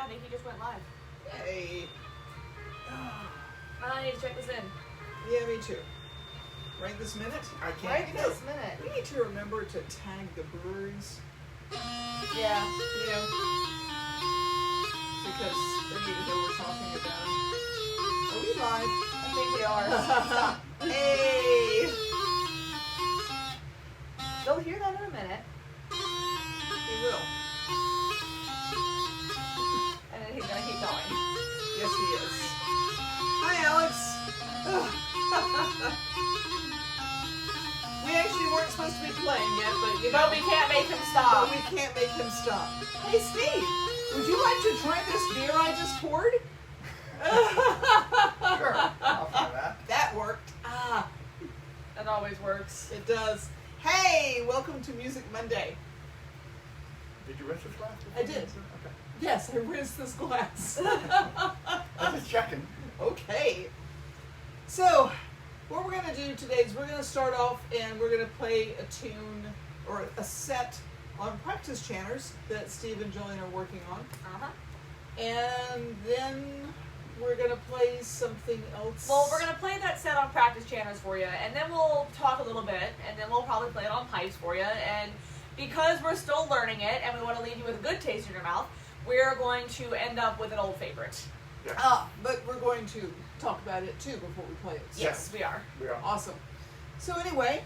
happening. He just went live. Yay. I need to check this in. Yeah, me too. Right this minute? I can't. Right this minute. We need to remember to tag the breweries. Yeah. You know, because they need to know we're talking about them. Are we live? I think we are. Hey! They'll hear that in a minute. We will. And then he's going to keep going. Yes, he is. Hi, Alex. We actually weren't supposed to be playing yet, but you know. But we can't make him stop. But we can't make him stop. Hey, Steve, would you like to try this beer I just poured? Sure, I'll try that. That worked. Ah, That always works. it does. Hey, welcome to Music Monday. Did you rinse this glass? I did. Okay. Yes, I rinsed this glass. I'm just checking. Okay. So, what we're going to do today is we're going to start off and we're going to play a tune or a set on practice chanters that Steve and Jillian are working on. Uh-huh. And then we're going to play something else. Well, we're going to play that set on practice channels for you, and then we'll talk a little bit, and then we'll probably play it on pipes for you. And because we're still learning it, and we want to leave you with a good taste in your mouth, we're going to end up with an old favorite. Yeah. But we're going to talk about it too before we play it. So, Yes, we are. We are. awesome. So anyway,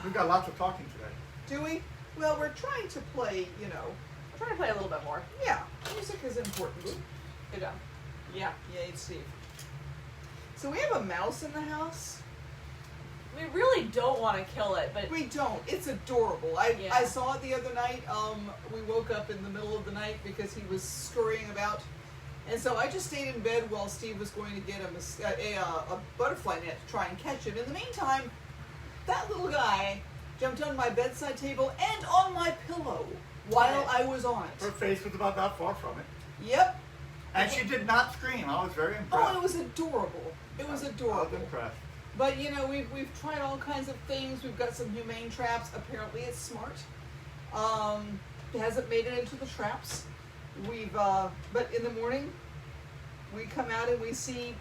We've got lots of talking today. do we? Well, we're trying to play, you know, We're trying to play a little bit more. yeah, music is important. Good job. Yeah, yay, Steve. So we have a mouse in the house. We really don't want to kill it, but We don't. It's adorable. I Yeah. saw it the other night. We woke up in the middle of the night because he was scurrying about. And so I just stayed in bed while Steve was going to get a butterfly net to try and catch it. In the meantime, that little guy jumped on my bedside table and on my pillow while I was on Her it. face was about that far from it. Yep. And she did not scream. I was very impressed. Oh, it was adorable. It was I was adorable. impressed. But you know, we've tried all kinds of things. We've got some humane traps. Apparently, it's smart. It hasn't made it into the traps. But in the morning, we come out and we see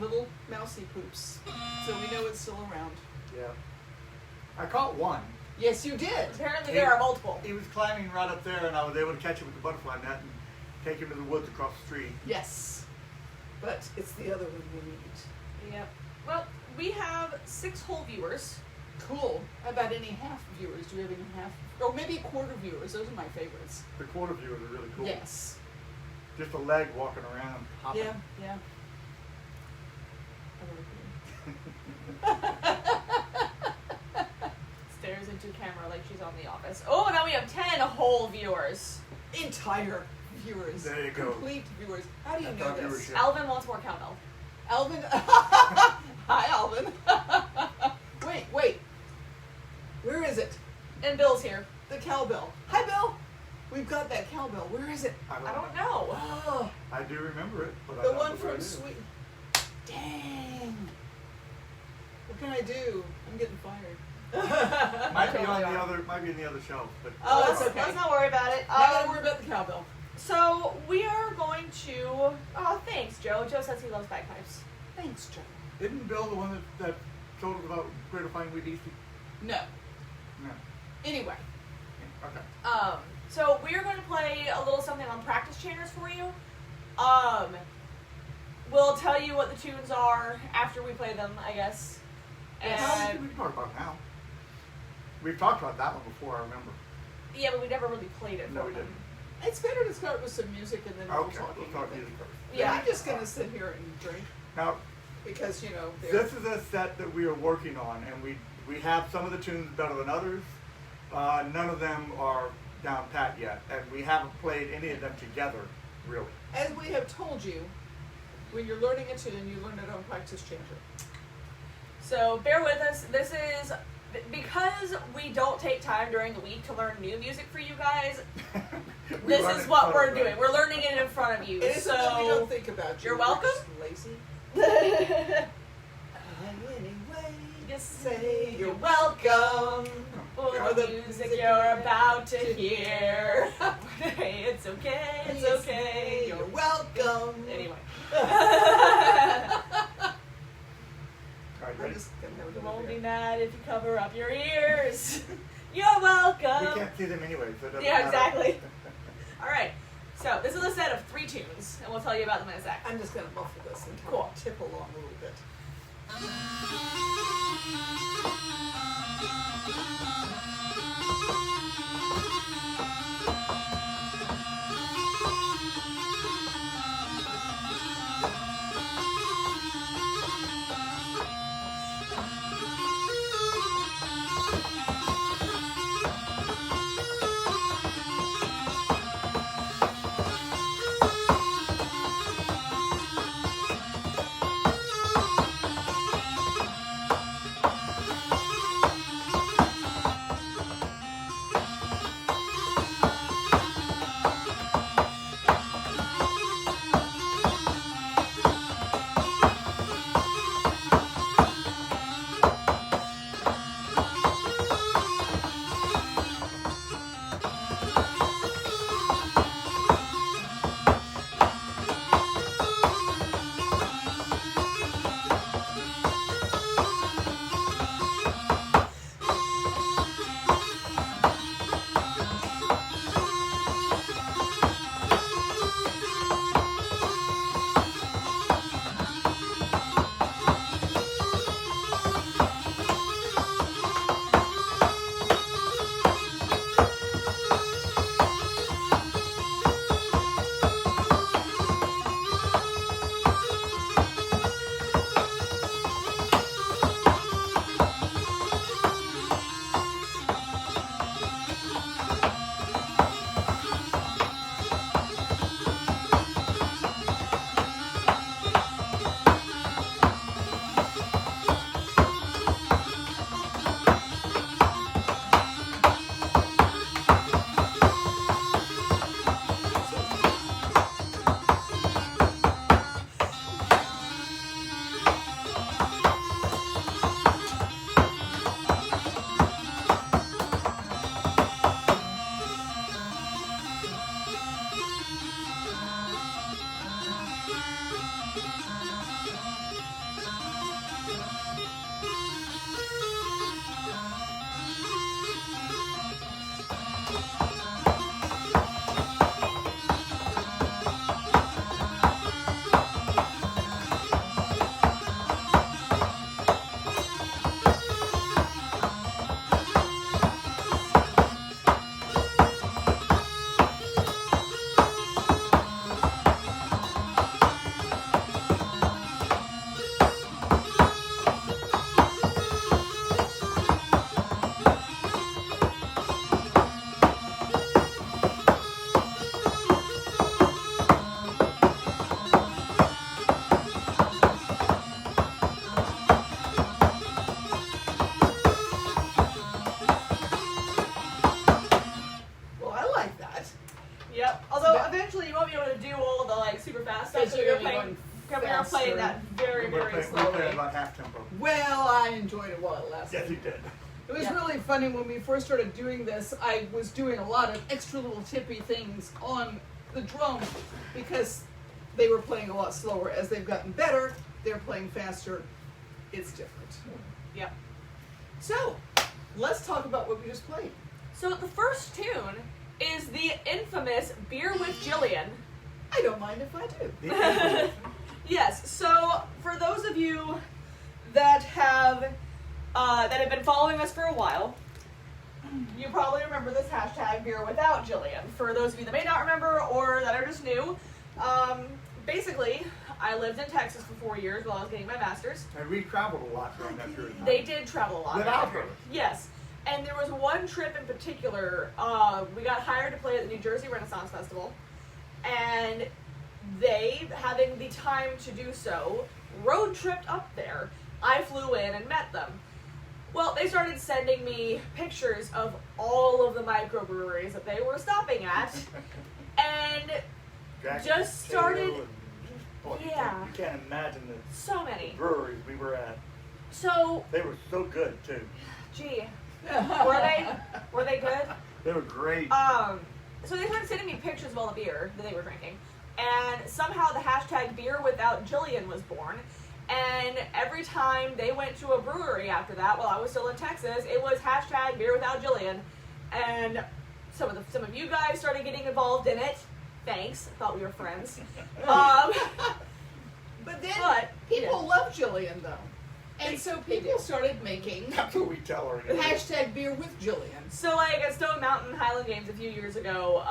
little mousy poops, so we know it's still around. Yeah. I caught one. Yes, you did. apparently there are multiple. He was climbing right up there, and I was able to catch him with the butterfly net and take him to the woods across the street. Yes, but it's the other one we need. Yep. Well, we have 6 whole viewers. Cool. How about any half viewers? Do we have any half, or maybe a quarter viewers? Those are my favorites. The quarter viewers are really cool. Yes. Just a leg walking around, hopping. Yeah. Yeah. Stares into camera like she's on The Office. Oh, now we have 10 whole viewers. Entire viewers. There you go. Complete viewers. How do you That's know our this? viewership. Alvin wants more cowbell. Alvin. Hi, Alvin. Wait. Where is it? And Bill's here. The cowbell. Hi, Bill. We've got that cowbell. Where is it? I don't know. Oh, I do remember it, but I the don't one know where from it is. Sweet. Dang. What can I do? I'm getting fired. Might be Totally on the are. other. Might be in the other shelf, but Oh, that's Let's- okay. Let's not worry about it. Not gotta worry about the cowbell. So we are going to. Oh, thanks, Joe. Joe says he loves bagpipes. Thanks, Joe. Isn't Bill the one that told us about Greater Fine Wheat Eastie? No. No. Anyway. Okay. So we are going to play a little something on practice chanters for you. We'll tell you what the tunes are after we play them, I guess. We And can talk about it now. We've talked about that one before, I remember. yeah, but we never really played it. No, for we them. didn't. It's better to start with some music and then we'll Okay, talk. we'll talk music first. Yeah. I'm just gonna sit here and drink Now, because you know. this is a set that we are working on, and we have some of the tunes better than others. None of them are down pat yet, and we haven't played any of them together, really. As we have told you, when you're learning a tune, you learn it on practice chanter. So bear with us. This is because we don't take time during the week to learn new music for you guys. We This run is in what front we're of them. doing. We're learning it in front of you. It isn't that we don't So think about you. you're we're welcome. just lazy. Anyway, just say you're you're welcome for For the the music music you're about to hear. Hey, it's okay. It's Yes, okay. You're welcome. Anyway. All right, I'm ready? just gonna have You it won't over be there. mad if you cover up your ears. You're We welcome. can't see them anyway, so it doesn't Yeah, matter. exactly. All right. So this is a set of 3 tunes, and we'll tell you about them in a sec. I'm just gonna muffle this and kind Cool. of tip along a little bit. Well, I like that. Yep. Although That- eventually you won't be able to do all the like super fast stuff. Yes, So you're you're gonna be playing. going We are playing faster. that very, We're very playing, we're playing slowly. about half tempo. Well, I enjoyed it while it lasted. Yes, you did. It was Yeah. really funny when we first started doing this. I was doing a lot of extra little tippy things on the drum because they were playing a lot slower. As they've gotten better, they're playing faster. It's different. Yep. So, let's talk about what we just played. So the first tune is the infamous "Beer with Jillian." I don't mind if I do. The infamous. Yes. So for those of you that have been following us for a while, you probably remember this hashtag "Beer Without Jillian." For those of you that may not remember or that are just new, basically, I lived in Texas for 4 years while I was getting my master's. And we traveled a lot during that period of time. They did travel a lot. Without her. Yes. And there was one trip in particular, we got hired to play at the New Jersey Renaissance Festival, and they, having the time to do so, road tripped up there. I flew in and met them. Well, they started sending me pictures of all of the microbreweries that they were stopping at, and Jack just Tail started- and- boy, yeah. You can't imagine the so many. breweries we were at. So, They were so good, too. gee, were they? Were they good? They were great. so they started sending me pictures of all the beer that they were drinking, and somehow the hashtag beer without Jillian was born. And every time they went to a brewery after that, while I was still in Texas, it was hashtag beer without Jillian. And some of you guys started getting involved in it. Thanks. I thought we were friends. But then people love Jillian though. And so people started making That's what we tell her. hashtag beer with Jillian. So like at Stone Mountain Highland Games a few years ago,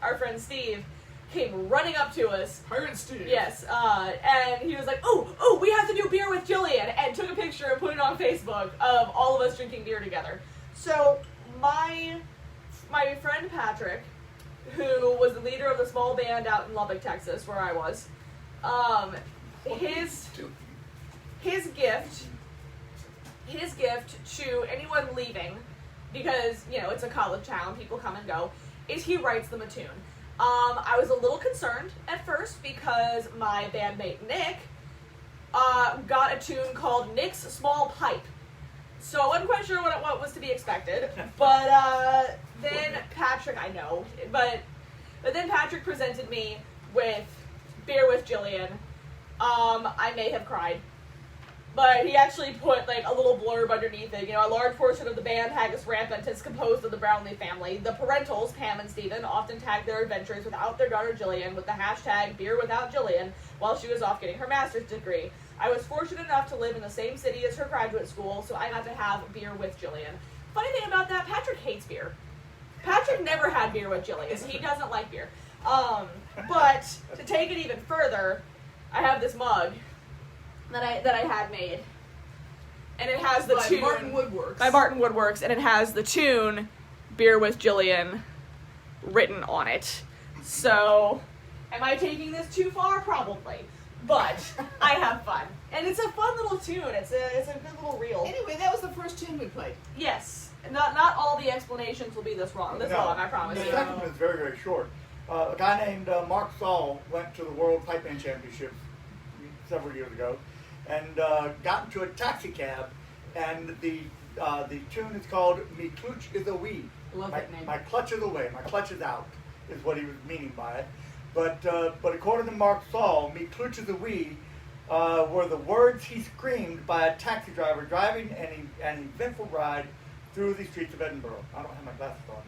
our friend Steve came running up to us. Pirate Steve. Yes, and he was like, oh, we have to do beer with Jillian, and took a picture and put it on Facebook of all of us drinking beer together. So my friend Patrick, who was the leader of the small band out in Lubbock, Texas, where I was, his gift to anyone leaving, because, you know, it's a college town, people come and go, is he writes them a tune. I was a little concerned at first because my bandmate Nick got a tune called Nick's Small Pipe. So I wasn't quite sure what was to be expected. But then Patrick, I know, but then Patrick presented me with Beer with Jillian. I may have cried. But he actually put like a little blurb underneath it. You know, a large portion of the band Haggis Rampant is composed of the Brownlee family. The parentals, Pam and Stephen, often tag their adventures without their daughter Jillian with the hashtag beer without Jillian while she was off getting her master's degree. I was fortunate enough to live in the same city as her graduate school, so I got to have beer with Jillian. Funny thing about that, Patrick hates beer. Patrick never had beer with Jillian. He doesn't like beer. But to take it even further, I have this mug that I had made, and it has the tune by Martin Woodworks, and it has the tune "Beer with Jillian" written on it. So, am I taking this too far? Probably, but I have fun, and it's a fun little tune. It's a good little reel. Anyway, that was the first tune we played. Yes, not all the explanations will be this long. Long, I promise The you. second one is very, very short. A guy named Mark Saul went to the World Pipe Band Championship several years ago, and got into a taxi cab, and the tune is called "Me Clutch is a Wee." Love that name. My clutch is away, my clutch is out, is what he was meaning by it. But according to Mark Saul, "Me Clutch is a Wee" were the words he screamed by a taxi driver driving an eventful ride through the streets of Edinburgh. I don't have my glasses on.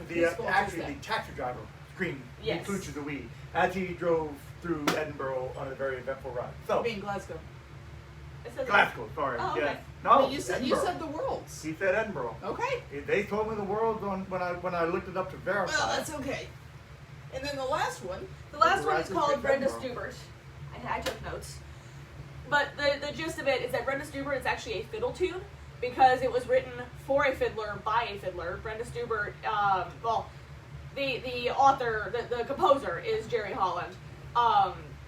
The taxi driver screamed, "Me Clutch is a Wee," as he drove through Edinburgh on a very eventful ride. So, Being Glasgow. Glasgow, sorry. Oh, okay. Yes. No, You said the worlds. He said Edinburgh. Okay. They told me the worlds when I looked it up to verify. Well, that's okay. And then the last one. The last one is Horizon called Street Brenda Edinburgh. Stubert. I took notes. But the gist of it is that Brenda Stubert is actually a fiddle tune because it was written for a fiddler by a fiddler. Brenda Stubert, the author, the composer is Jerry Holland.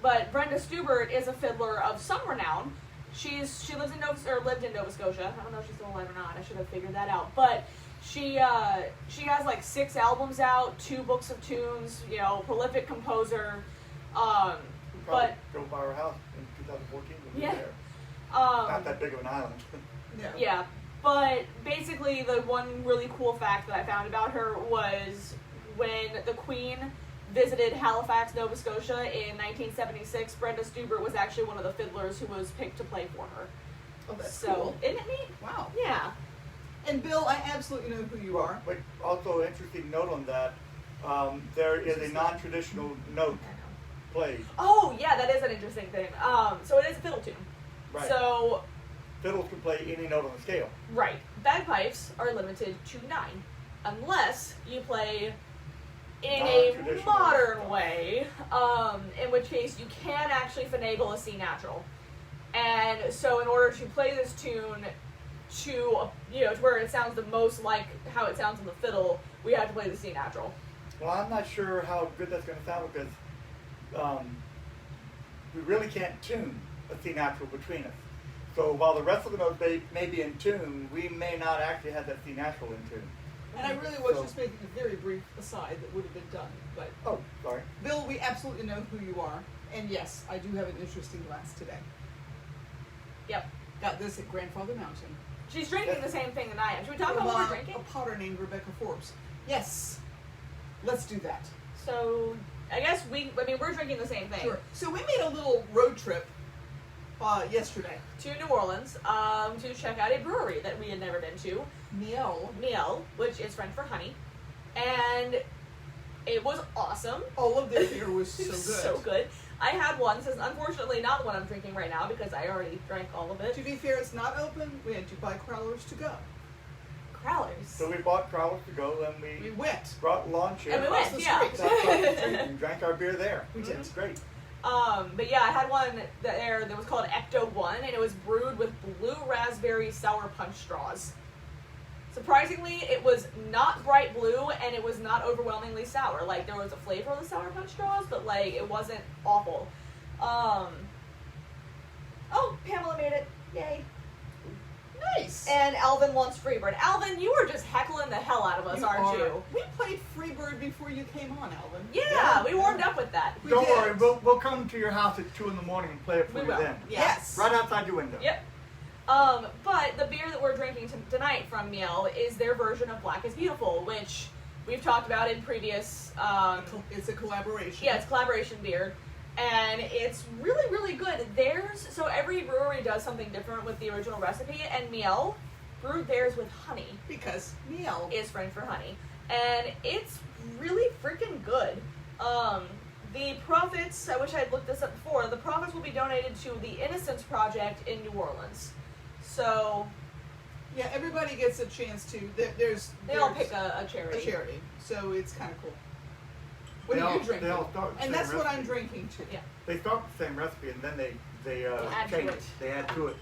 But Brenda Stubert is a fiddler of some renown. She lived in Nova Scotia. I don't know if she's still alive or not. I should have figured that out. But she has like 6 albums out, 2 books of tunes. You know, prolific composer. But drove by our house in 2014 when we were there. Not that big of an island. Yeah. But basically, the one really cool fact that I found about her was when the Queen visited Halifax, Nova Scotia in 1976, Brenda Stubert was actually one of the fiddlers who was picked to play for her. Oh, that's cool. cool. Isn't it neat? Wow. Yeah. And Bill, I absolutely know who you are. But also, an interesting note on that, there is a non-traditional note played. Oh, yeah, that is an interesting thing. So it is a fiddle tune. Right. So Fiddles can play any note on the scale. right, bagpipes are limited to 9, unless you play in a Non-traditional. modern way, in which case you can actually finagle a C natural. And so in order to play this tune to where it sounds the most like how it sounds on the fiddle, we have to play the C natural. Well, I'm not sure how good that's going to sound because we really can't tune a C natural between us. So while the rest of the notes may be in tune, we may not actually have that C natural in tune. And I really was just making a very brief aside that would have been done. But Oh, sorry. Bill, we absolutely know who you are. And yes, I do have an interesting glass today. Yep. Got this at Grandfather Mountain. She's drinking the same thing that I am. Should we talk about what we're drinking? A potter named Rebecca Forbes. Yes. Let's do that. So I guess we're drinking the same thing. Sure. So we made a little road trip yesterday. To New Orleans to check out a brewery that we had never been to, Miel. which is French for honey, and it was awesome. All of their beer was so good. So good. I had one. This is unfortunately not the one I'm drinking right now because I already drank all of it. To be fair, it's not open. We had to buy crowlers to go. Crowlers. So we bought Crowlers to go, and We went. brought lunch here. And we across went, the yeah. street. Across the street and drank our beer there. We did. It was great. But yeah, I had one that was called Ecto 1, and it was brewed with blue raspberry sour punch straws. Surprisingly, it was not bright blue, and it was not overwhelmingly sour. Like, there was a flavor of the sour punch straws, but, like, it wasn't awful. Oh, Pamela made it. Yay. Nice. And Alvin wants Freebird. Alvin, you were just heckling the hell out of us, aren't you? We played Freebird before you came on, Alvin. Yeah, we warmed up with that. We Don't did. worry, we'll come to your house at 2 in the morning and play it for We you will. then. Yes. Right outside your window. Yep. But the beer that we're drinking tonight from Miel is their version of Black is Beautiful, which we've talked about in previous. It's a collaboration. Yeah, it's collaboration beer, and it's really, really good. So every brewery does something different with the original recipe, and Miel brewed theirs with honey. Because Miel Is French for honey, and it's really freaking good. The profits, I wish I had looked this up before, the profits will be donated to the Innocence Project in New Orleans. So Yeah, everybody gets a chance to. they all pick a charity. a charity, so it's kind of cool. What They are all- you drinking? they all start with the And same that's what I'm recipe. drinking too. Yeah. They start with the same recipe and then they add to change it. it. They add to it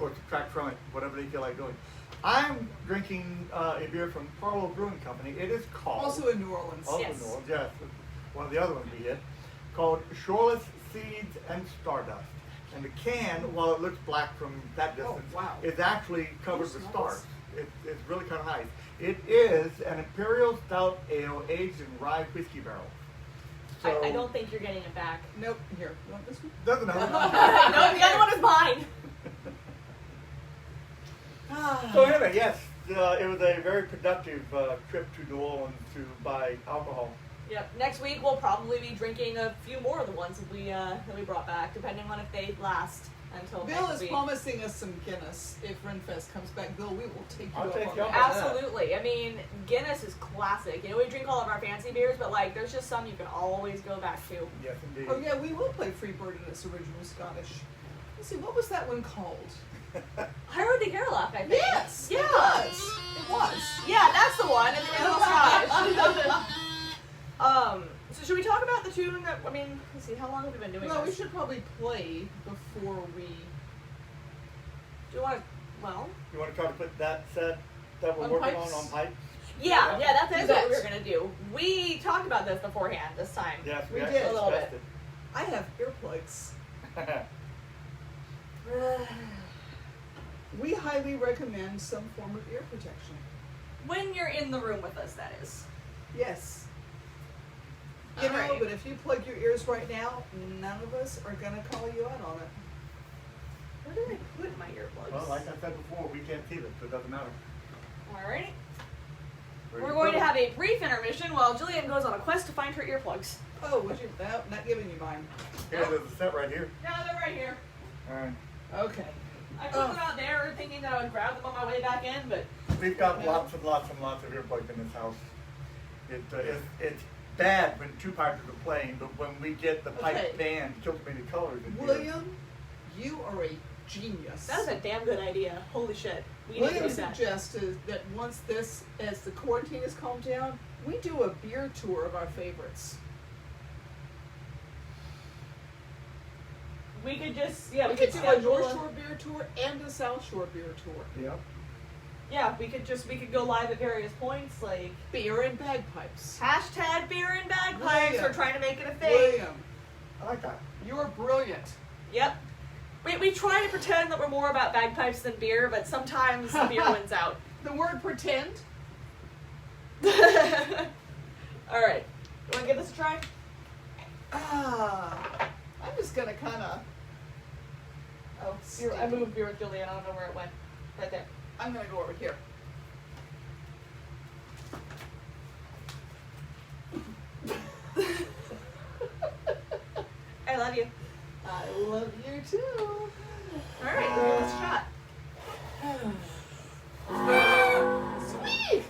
or subtract from it, whatever they feel like doing. I'm drinking a beer from Parlo Brewing Company. It is called Also in New Orleans. also Yes. New Orleans, yes, one of the other ones we hit, called Shoreless Seeds and Stardust. And the can, while it looks black from that distance, wow. is actually covered Oh, with smells. stars. It's really kind of nice. It is an Imperial Stout Ale aged in rye whiskey barrels. So I don't think you're getting it back. Nope. Here, you want this one? doesn't No, matter. the other one is mine. So anyway, yes, it was a very productive trip to New Orleans to buy alcohol. Yep. Next week we'll probably be drinking a few more of the ones that we brought back, depending on if they last until Bill next is week. promising us some Guinness if Renfest comes back. Bill, we will take you I'll up take on you up that. on that. Absolutely. I mean, Guinness is classic. You know, we drink all of our fancy beers, but like, there's just some you can always go back to. Yes, indeed. Oh yeah, we will play Freebird in its original Scottish. Let's see, what was that one called? Howard the Gerlach, I think. Yes, Yeah. it was. It was. Yeah, that's the one. And the original Scottish. So should we talk about the tune that, I mean, let's see, how long have we been doing Well, we this? should probably play before we. Do you want to, well? You want to try to put that set that we're On working pipes? on pipe? Yeah, that's Do what that. we were going to do. We talked about this beforehand this time. Yes, We actually did. A little discussed I have earplugs. it. We highly recommend some form of ear protection. When you're in the room with us, that is. Yes. You know, Alright. but if you plug your ears right now, none of us are gonna call you out on it. Where did I put my earplugs? Well, like I said before, we can't see them, so it doesn't matter. Alrighty. Where We're you going put to 'em. have a brief intermission while Jillian goes on a quest to find her earplugs. Oh, would you? No, not giving you mine. Here, there's a set right here. No, they're right here. All right. Okay. I put them out there thinking that I would grab them on my way back in, but We've got lots and lots and lots of earplugs in this house. It's bad when two pipers are playing, but when we get the pipe Okay. band, Tilted Colors in here. William, you are a genius. that was a damn good idea. Holy shit. We need to William do that. suggested that once this, as the quarantine has calmed down, we do a beer tour of our favorites. We could just, We could do a schedule North Shore beer tour and a South Shore beer tour. Yep. Yeah, we could go live at various points, like Beer and bagpipes. hashtag beer and bagpipes. William. We're trying to make it a thing. William, I like that. you're brilliant. Yep. We try to pretend that we're more about bagpipes than beer, but sometimes the beer wins out. The word pretend. All right. You want to give this a try? I'm just gonna kind of. Oh, I moved beer with Julian. I don't know where it went. Right there. I'm gonna go over here. love you. I love you too. All right, give us a shot. Sweet.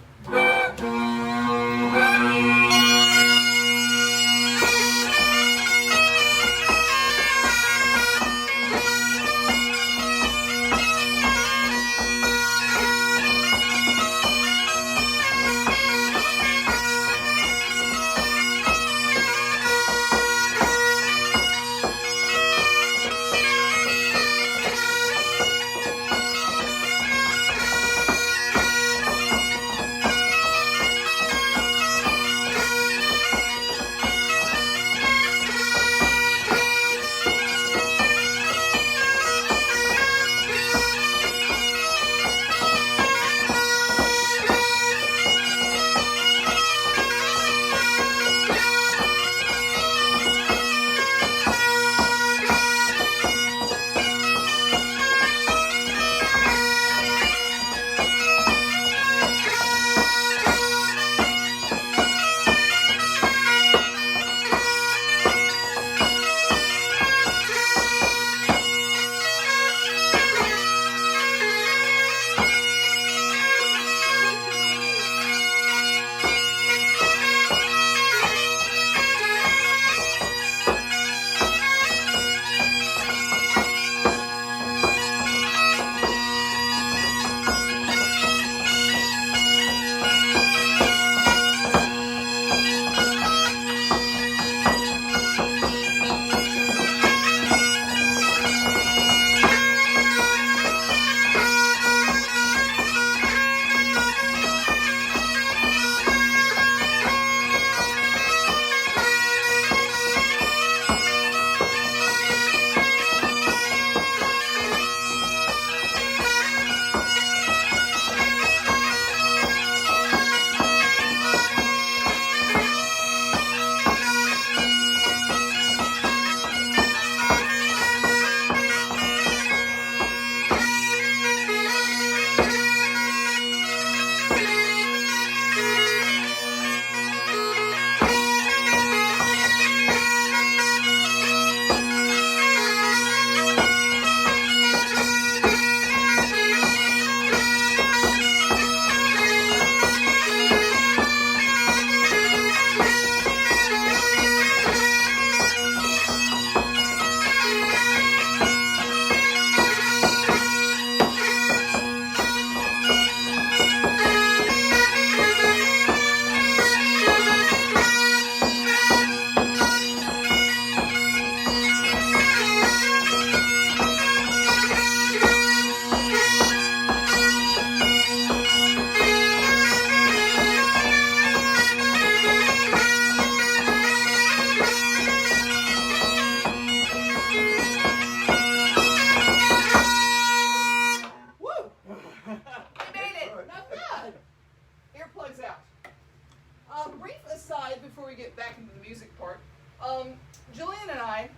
Jillian and I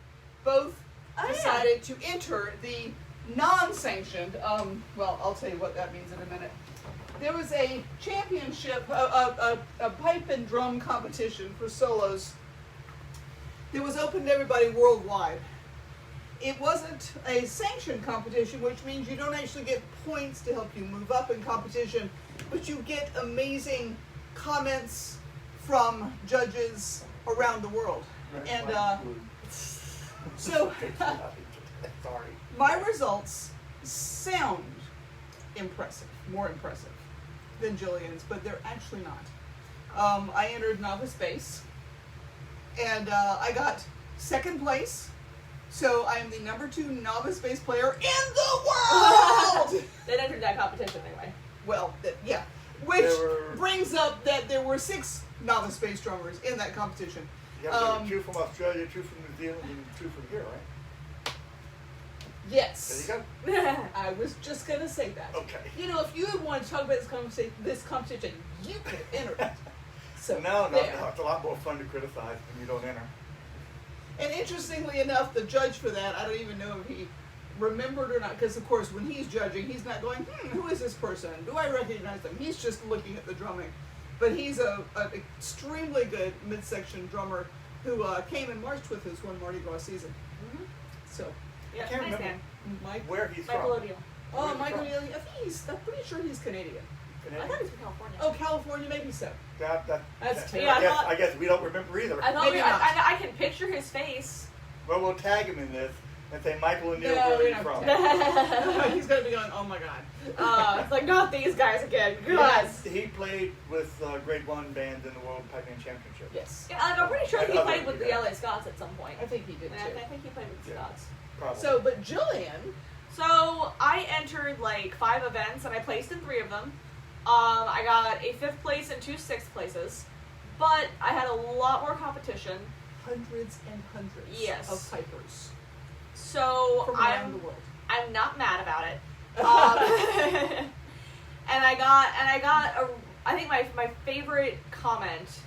both decided to enter the non-sanctioned, well, I'll tell you what that means in a minute. There was a championship, a pipe and drum competition for solos that was open to everybody worldwide. It wasn't a sanctioned competition, which means you don't actually get points to help you move up in competition, but you get amazing comments from judges around the world. And so my results sound impressive, more impressive than Jillian's, but they're actually not. I entered novice bass, and I got second place. So I am the #2 novice bass player in the world! They entered that competition anyway. Well, yeah. Which brings up that there were 6 novice bass drummers in that competition. Yeah, there were 2 from Australia, 2 from New Zealand, and 2 from here, right? Yes. There you go. I was just going to say that. Okay. You know, if you want to talk about this competition, you could enter it. So No, it's a lot more fun to criticize when you don't enter. And interestingly enough, the judge for that, I don't even know if he remembered or not, because of course when he's judging, he's not going, who is this person? Do I recognize them? He's just looking at the drumming. But he's an extremely good midsection drummer who came and marched with us one Mardi Gras season. Mm-hmm. So, Yeah, I can't nice remember man. Mike. where he's Michael from. O'Deal. Oh, Where's he Michael from? Neely. I'm pretty sure he's Canadian. I Canadian? thought he was from California. Oh, California, maybe so. That's Yeah, I thought- I guess we don't remember either. I thought Maybe not. I can picture his face. Well, we'll tag him in this and say, Michael O'Neill, No, where we are you don't from? It's He's gonna be going, oh my god. like, not these guys again. God. Yes. He played with grade 1 bands in the World Pipe Band Championship. Yes. Yeah, like, I'm pretty sure he Other played with the guys. LA Scots at some point. I think he did Yeah, too. I think he played with the Yeah. Scots. Probably. So, but Jillian, So I entered like 5 events and I placed in 3 of them. I got a 5th place and 2 6th places, but I had a lot more competition. hundreds and hundreds Yes. of pipers So from around the world. I'm not mad about it. And I think my favorite comment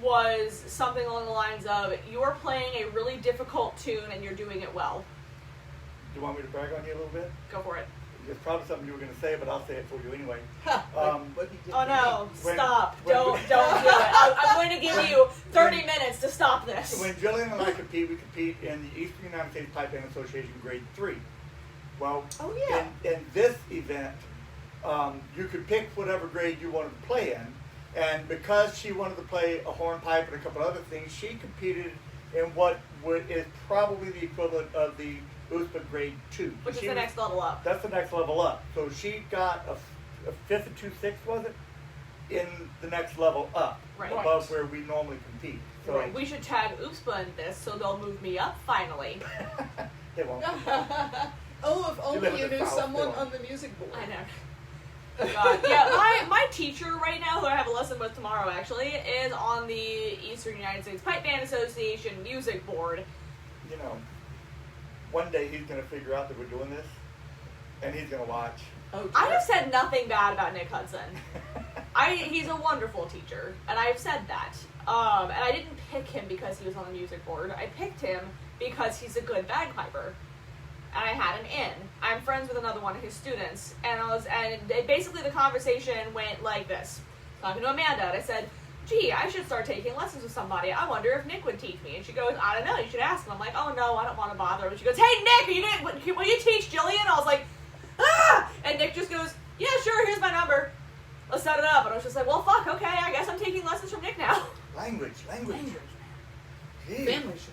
was something along the lines of, you're playing a really difficult tune and you're doing it well. Do you want me to brag on you a little bit? Go for it. It's probably something you were going to say, but I'll say it for you anyway. What he did Oh to no, When- stop. when- Don't do it. I'm going to give you 30 minutes to stop this. When Jillian and I compete, we compete in the Eastern United States Pipe Band Association Grade 3. Well, Oh, yeah. in this event, you could pick whatever grade you wanted to play in, and because she wanted to play a hornpipe and a couple other things, she competed in what is probably the equivalent of the USPA Grade 2. Which is She the was- next level up. That's the next level up. So she got a 5th and 2 6, was it? In the next level up, Right. above where we normally compete. So Right. We should tag OOPSPA in this so they'll move me up finally. they won't. Oh, if live only in you the knew South, someone don't. on the music board. I know. God. Yeah, my teacher right now, who I have a lesson with tomorrow actually, is on the Eastern United States Pipe Band Association music board. You know, one day he's going to figure out that we're doing this, and he's going to watch. Oh, I dear. have said nothing bad about Nick Hudson. He's a wonderful teacher, and I've said that. And I didn't pick him because he was on the music board. I picked him because he's a good bagpiper, and I had him in. I'm friends with another one of his students, and basically the conversation went like this. Talking to Amanda, and I said, "Gee, I should start taking lessons with somebody. I wonder if Nick would teach me." And she goes, "I don't know. You should ask him." I'm like, "Oh no, I don't want to bother him." And she goes, "Hey Nick, will you teach Jillian?" I was like, "Ah!" And Nick just goes, "Yeah, sure. Here's my number. Let's set it up." And I was just like, "Well, fuck. Okay, I guess I'm taking lessons from Nick now." Language. Gee, Family show.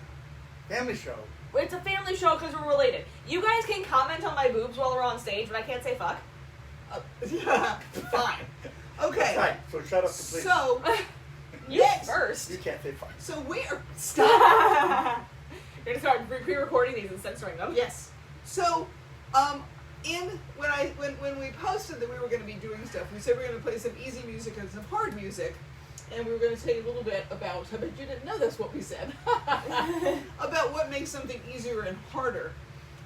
Family show. It's a family show because we're related. You guys can comment on my boobs while we're on stage, but I can't say fuck. Yeah, fine. Okay. Right. So shut up, please. So, You Yes. first. You can't say fuck. so we're stop. You're gonna start pre-recording these and censoring them. Yes. So, when we posted that we were going to be doing stuff, we said we were going to play some easy music and some hard music, and we were going to tell you a little bit about. I bet you didn't know that's what we said about what makes something easier and harder.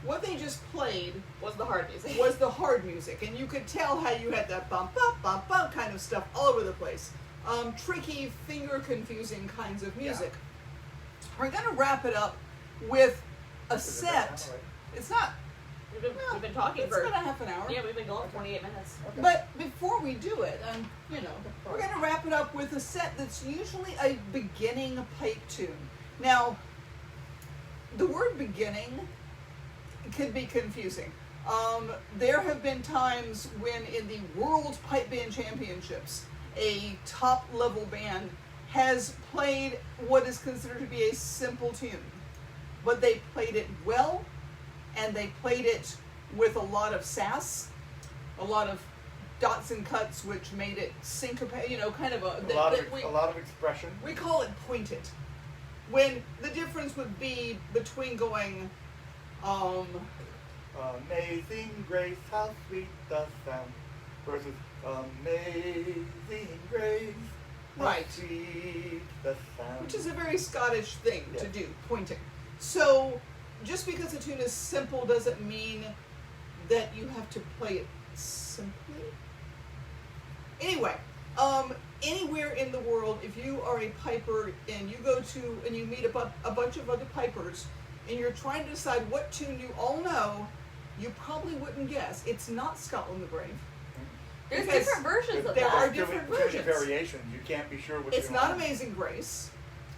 What they just played Was the hard music. was the hard music, and you could tell how you had that bump, bump, bump, bump kind of stuff all over the place. Tricky, finger-confusing kinds of music. We're going to wrap it up with a Is it that set. time, right? It's not. We've been talking It's for about a half an hour. yeah, we've been going for 28 minutes. Okay. But before we do it, we're going to wrap it up with a set that's usually a beginning pipe tune. Now, the word beginning can be confusing. There have been times when in the World Pipe Band Championships, a top-level band has played what is considered to be a simple tune. But they played it well, and they played it with a lot of sass, a lot of dots and cuts, which made it syncopate, kind of A lot of expression. we call it pointed. When the difference would be between going, Amazing grace, how sweet the sound, versus amazing grace, how Right. sweet the sound. which is a very Scottish thing to Yeah. do, pointing. So, just because a tune is simple doesn't mean that you have to play it simply. Anyway, anywhere in the world, if you are a piper and you go to and you meet a bunch of other pipers and you're trying to decide what tune you all know, you probably wouldn't guess. It's not Scotland the Brave. There's Because different versions of there that. are There's different too many versions. variations. You can't be sure which It's one. not Amazing Grace.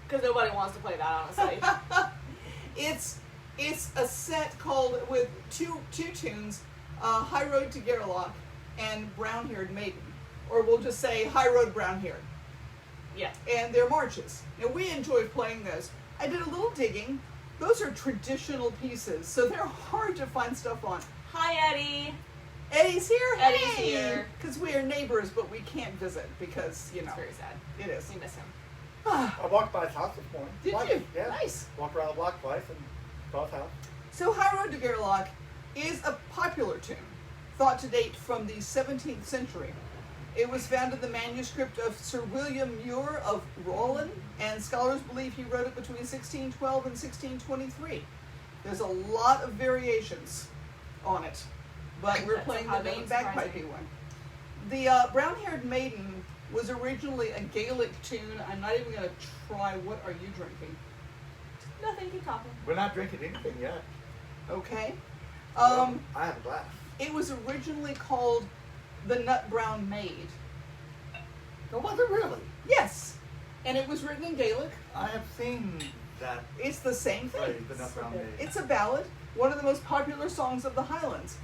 Because nobody wants to play that, honestly. It's a set called with two tunes, High Road to Gerlach and Brown Haired Maiden. Or we'll just say High Road Brown Haired. Yeah. And they're marches. Now we enjoy playing those. I did a little digging. Those are traditional pieces, so they're hard to find stuff on. Hi, Eddie. Eddie's here. Eddie's here. Because we are neighbors, but we can't visit because, you know. It's very sad. It is. We miss him. I walked by his house this morning. Did Twice. you? Yeah. Nice. Walked around the block twice and saw his house. So High Road to Gerlach is a popular tune, thought to date from the 17th century. It was found in the manuscript of Sir William Muir of Rawlin, and scholars believe he wrote it between 1612 and 1623. There's a lot of variations on it, but we're That's playing somehow the main doesn't surprise bagpipey me. one. The Brown-Haired Maiden was originally a Gaelic tune. I'm not even going to try. What are you drinking? Nothing, keep talking. We're not drinking anything yet. Okay. I have a glass. It was originally called the Nut Brown Maid. Oh, was it really? Yes. And it was written in Gaelic. I have seen that It's the same phrase, thing. the Nut Brown Maid. It's a ballad, one of the most popular songs of the Highlands,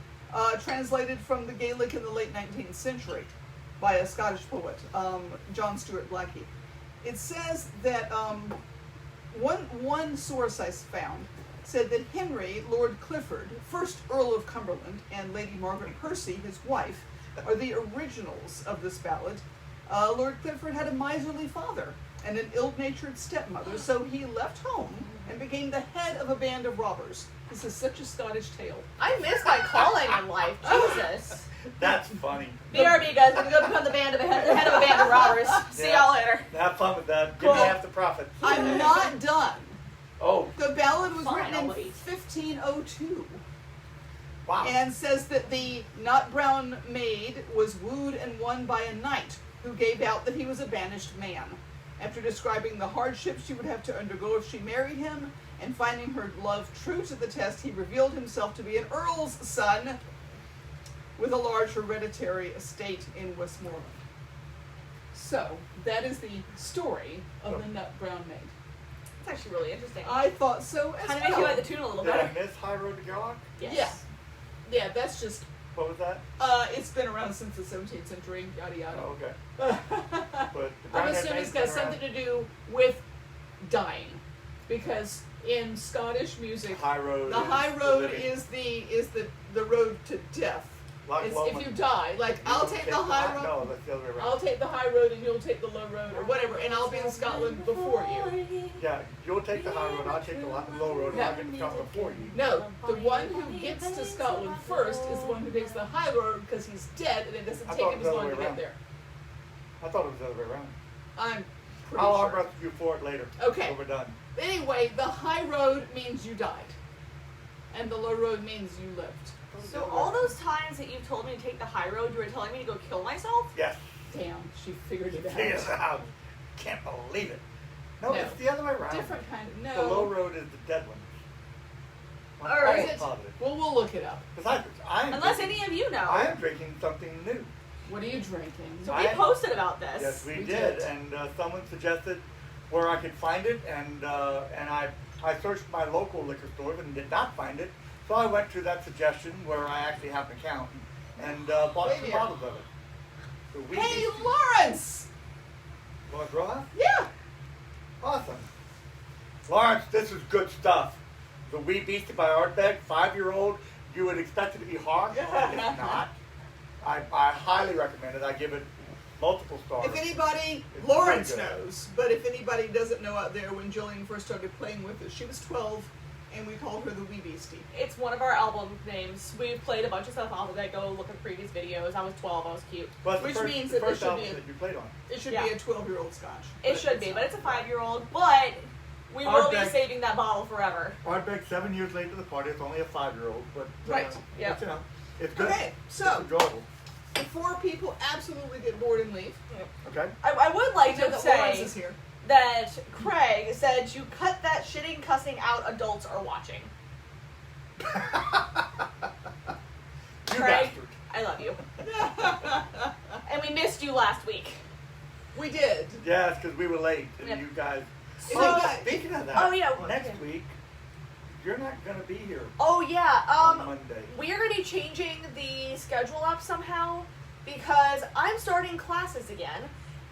translated from the Gaelic in the late 19th century by a Scottish poet, John Stuart Blackie. It says that one source I found said that Henry, Lord Clifford, 1st Earl of Cumberland, and Lady Margaret Percy, his wife, are the originals of this ballad. Lord Clifford had a miserly father and an ill-natured stepmother, so he left home and became the head of a band of robbers. This is such a Scottish tale. I missed my calling in life. Jesus. That's funny. BRB, guys. We're going to go become the head of a band of robbers. See y'all later. Have fun with that. Give Cool. me half the profit. I'm not done. Oh, The ballad was Fine, written I'll in wait. 1502 wow. and says that the Nut Brown Maid was wooed and won by a knight who gave out that he was a banished man. After describing the hardships she would have to undergo if she married him and finding her love true to the test, he revealed himself to be an earl's son with a large hereditary estate in Westmoreland. So, that is the story of the Nut Brown Maid. It's actually really interesting. I thought so as Kind of well. makes you like the tune a little Did I better. miss High Road to Gerlach? Yes. Yeah, that's just, What was that? it's been around since the 17th century, yada yada. Oh, okay. But the I'm Brown Haired assuming Maid's it's got been around. something to do with dying, because in Scottish music, High Road. the high road living. is the road to death. Like It's Loman. if you die, like I'll take the high road. No, that's the other way around. I'll take the high road and you'll take the low road or whatever, and I'll be in Scotland before you. Yeah, you'll take the high road, I'll take the low road, and I'll get to Scotland before you. No, the one who gets to Scotland first is the one who takes the high road because he's dead, and it doesn't I take thought him it as was the long other to way get around. there. I thought it was the other way around. I'm pretty I'll sure. arm wrestle you for it later. Okay. When we're done. Anyway, the high road means you died, and the low road means you lived. So all those times that you've told me to take the high road, you were telling me to go kill myself? Yes. Damn, she figured it Figure it out. out. Can't believe it. No, No. it's the other way around. Different kind of The low no. road is the dead one. I'm All right. almost Is it? positive. Well, we'll look it up. Besides, I am Unless drinking, any of you know. I am drinking something new. What are you drinking? So we posted about this. Yes, we We did, did. and someone suggested where I could find it, and I searched my local liquor stores and did not find it, so I went to that suggestion where I actually have an account and bought Wait some here. bottles of it. So we Hey, Lawrence! want to draw? Yeah. Awesome. Lawrence, this is good stuff. The Wee Beastie by Ardbeg, 5-year-old. You would expect it to be harsh. It's not. I highly recommend it. I give it multiple stars. If anybody, It's Lawrence very good. knows, but if anybody doesn't know out there, when Jillian first started playing with us, she was 12, and we called her the Wee Beastie. It's one of our album names. We've played a bunch of stuff off of it. Go look at previous videos. I was 12. I was cute. Well, it's Which the first, means the that this first should album be a- that you played on. It should Yeah. be a 12-year-old scotch. It should be, but it's a 5-year-old. But we will be Ardbeg. saving that bottle forever. Ardbeg, 7 years late to the party. It's only a 5-year-old, but Right, yeah. it's, you know, it's good. Okay, It's so enjoyable. before people absolutely get bored and leave, Okay. I would like know to that Lawrence say is here. that Craig said to cut that shitting cussing out adults are watching. You Craig, bastard. I love you. And we missed you last week. We did. Yeah, it's because we were late, and Yep. you guys So, Speaking of that, oh, yeah, next okay. week, you're not going to be here oh yeah, on Monday. we are going to be changing the schedule up somehow because I'm starting classes again.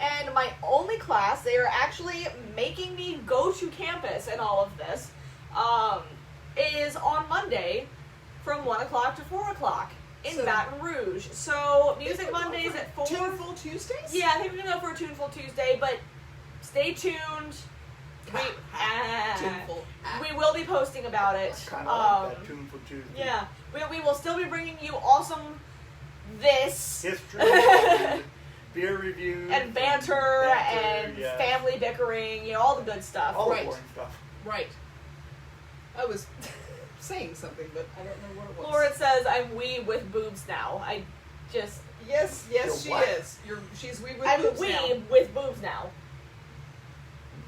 And my only class, they are actually making me go to campus and all of this, is on Monday from 1 o'clock to 4 o'clock in So- Baton Rouge. So, Music Mondays at 4. Tuneful Tuesdays? Yeah, I think we're going to go for a Tuneful Tuesday, but stay tuned. Tuneful. We will be posting about it. Kind of like that tune for Tuesday. Yeah, we will still be bringing you awesome this History, and beer reviews, and banter and yeah. family bickering, you know, all the good stuff. all Right. the boring stuff. Right. I was saying something, but I don't know what it was. Lauren says I'm wee with boobs now. I just Yes, You're she what? is. She's wee with I'm boobs wee now. with boobs now.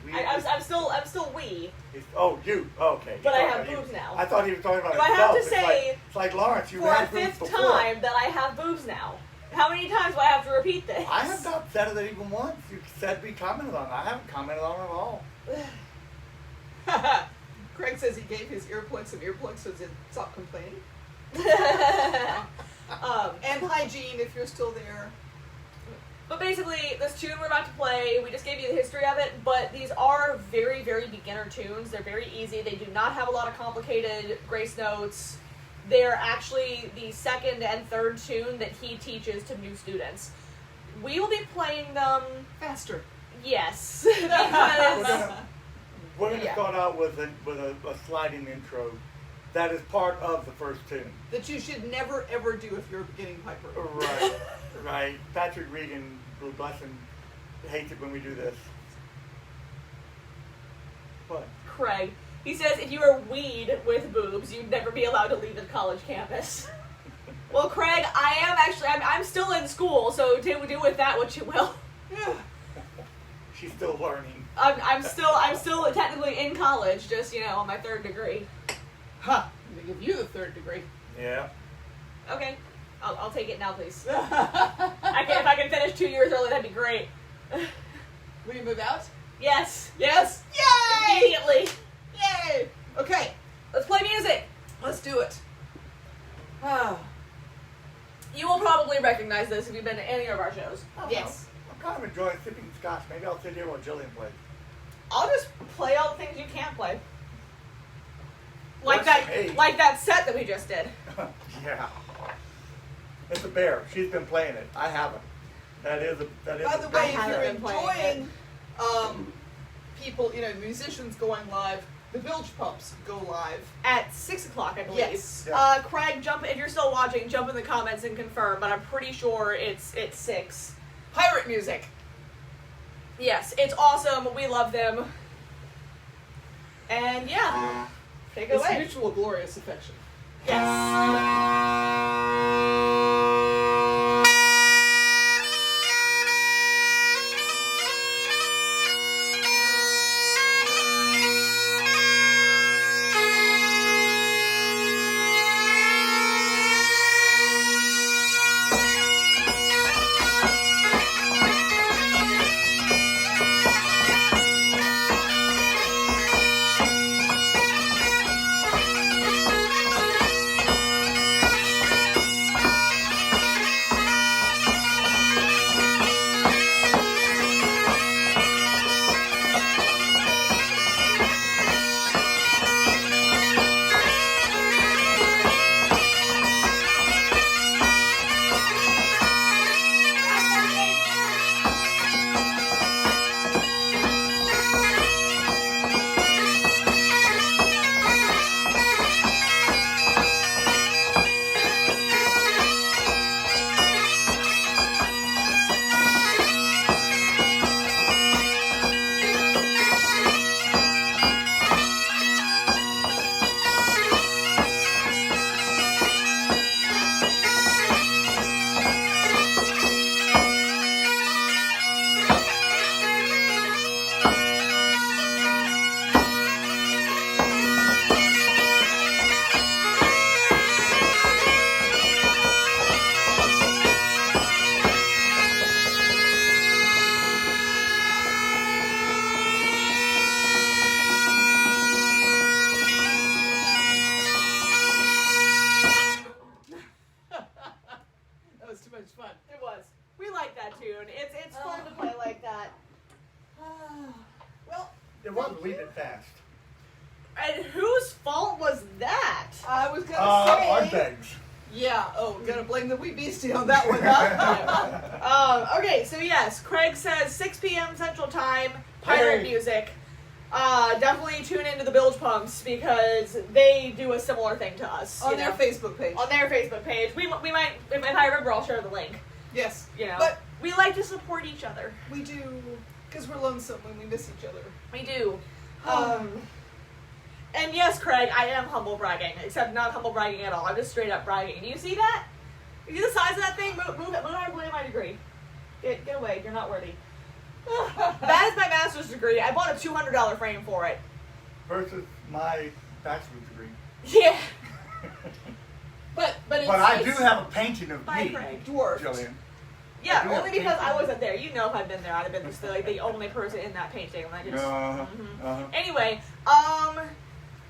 We- I'm still wee. Oh, you. Oh, okay. But I You're have talking about boobs you. now. I thought he was talking about Do I himself. have to It's say it's like Lawrence, you For a had boobs fifth before. time that I have boobs now. How many times do I have to repeat this? I have not said it even once. You said we commented on it. I haven't commented on it at all. Craig says he gave his earplugs some earplugs so he'd stop complaining. And hygiene if you're still there. But basically, this tune we're about to play, we just gave you the history of it, but these are very, very beginner tunes. They're very easy. They do not have a lot of complicated grace notes. They're actually the second and third tune that he teaches to new students. We will be playing them, Faster. yes, We're because gonna, we're gonna Yeah. start out with a sliding intro. That is part of the first tune. That you should never ever do if you're a beginning piper. Right, right. Patrick Regan, bless him, hates it when we do this. What? Craig, he says if you are weed with boobs, you'd never be allowed to leave the college campus. Well, Craig, I'm still in school, so do with that what you will. She's still learning. I'm still technically in college, just, you know, on my third degree. Ha! I'm gonna give you the third degree. Yeah. Okay, I'll take it now, please. If I can finish 2 years early, that'd be great. Will you move out? Yes, Yes! Yay! immediately. Yay! Okay, Let's play music. let's do it. You will probably recognize this if you've been to any of our shows. Yes. I'm kind of enjoying sipping scotch. Maybe I'll sit here while Jillian plays. I'll just play all the things you can't play. Like Works for me. that set that we just did. Yeah. It's a bear. She's been playing it. I haven't. That is. By the a way, bear. if haven't you're been playing enjoying people, musicians going live, the Bilge Pumps go live. At 6 o'clock, I believe. Yes. Yeah. Craig, if you're still watching, jump in the comments and confirm, but I'm pretty sure it's 6. Pirate music. Yes, it's awesome. We love them. And yeah, take it It's away. mutual glorious affection. Yes. was gonna say. Ardbegs. Yeah. Oh, gonna blame the wee beastie on that one, huh? Okay, so yes, Craig says 6 p.m. Central Time, pirate Hey. music. Definitely tune into the Bilge Pumps because they do a similar thing to us. On you their know? Facebook page. On their Facebook page. We might, if I remember, I'll share the link. Yes. You know, But we like to support each other. we do, because we're lonesome when we miss each other. We do. And yes, Craig, I am humble bragging, except not humble bragging at all. I'm just straight up bragging. Do you see that? You see the size of that thing? Move it. Move out of the way of my degree. Get away. You're not worthy. That is my master's degree. I bought a $200 frame for it. Versus my bachelor's degree. Yeah. But it's, But I do have a painting of Bye, me, Craig. dwarfed. Jillian. Yeah, I do only have because I painting. wasn't there. You know, if I'd been there, I'd have been the only person in that painting. Like, it's, Anyway,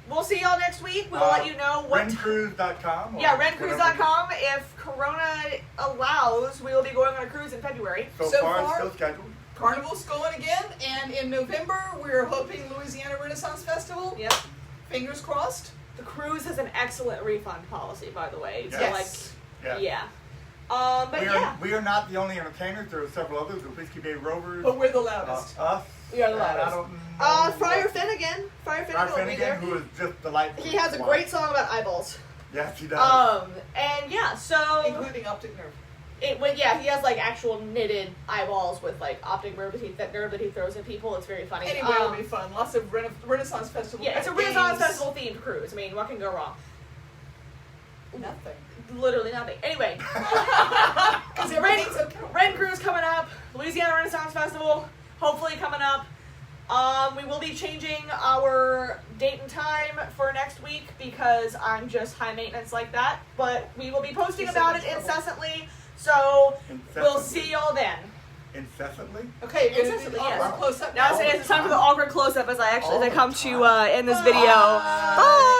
we'll see y'all next week. We'll let you know what. Rentcruise.com. Yeah, rentcruise.com. If Corona allows, we will be going on a cruise in February. So So far, far- it's still scheduled. Carnival's going again, and in November we're hoping Louisiana Renaissance Festival. Yep. Fingers crossed. The cruise has an excellent refund policy, by the way. So, Yes. like, Yeah. But we are, yeah. we are not the only entertainers. There are several others. The Whiskey Bay Rovers. But we're the loudest. Us. We are the and I loudest. don't know Friar what- Finnegan. Friar Friar Finnegan will be there. Finnegan, who is just delightful. He has a to great watch. song about eyeballs. Yes, he does. And yeah, so Including optic nerve. he has like actual knitted eyeballs with like optic nerve that he throws at people. It's very funny. Anyway, it'll be fun. Lots of Renaissance Festival. Yeah, it's a games. Renaissance Festival themed cruise. I mean, what can go wrong? Nothing. Literally nothing. Anyway, Because everything's okay. Ren Cruise coming up, Louisiana Renaissance Festival, hopefully coming up. We will be changing our date and time for next week because I'm just high maintenance like that. But we will be posting You're so about much it trouble. incessantly. So we'll Incessantly. see y'all then. Incessantly? Okay, you're gonna do Incessantly, the yes. awkward close up Now it's time for the awkward close up as I All come the to time. end this video. Bye. Bye.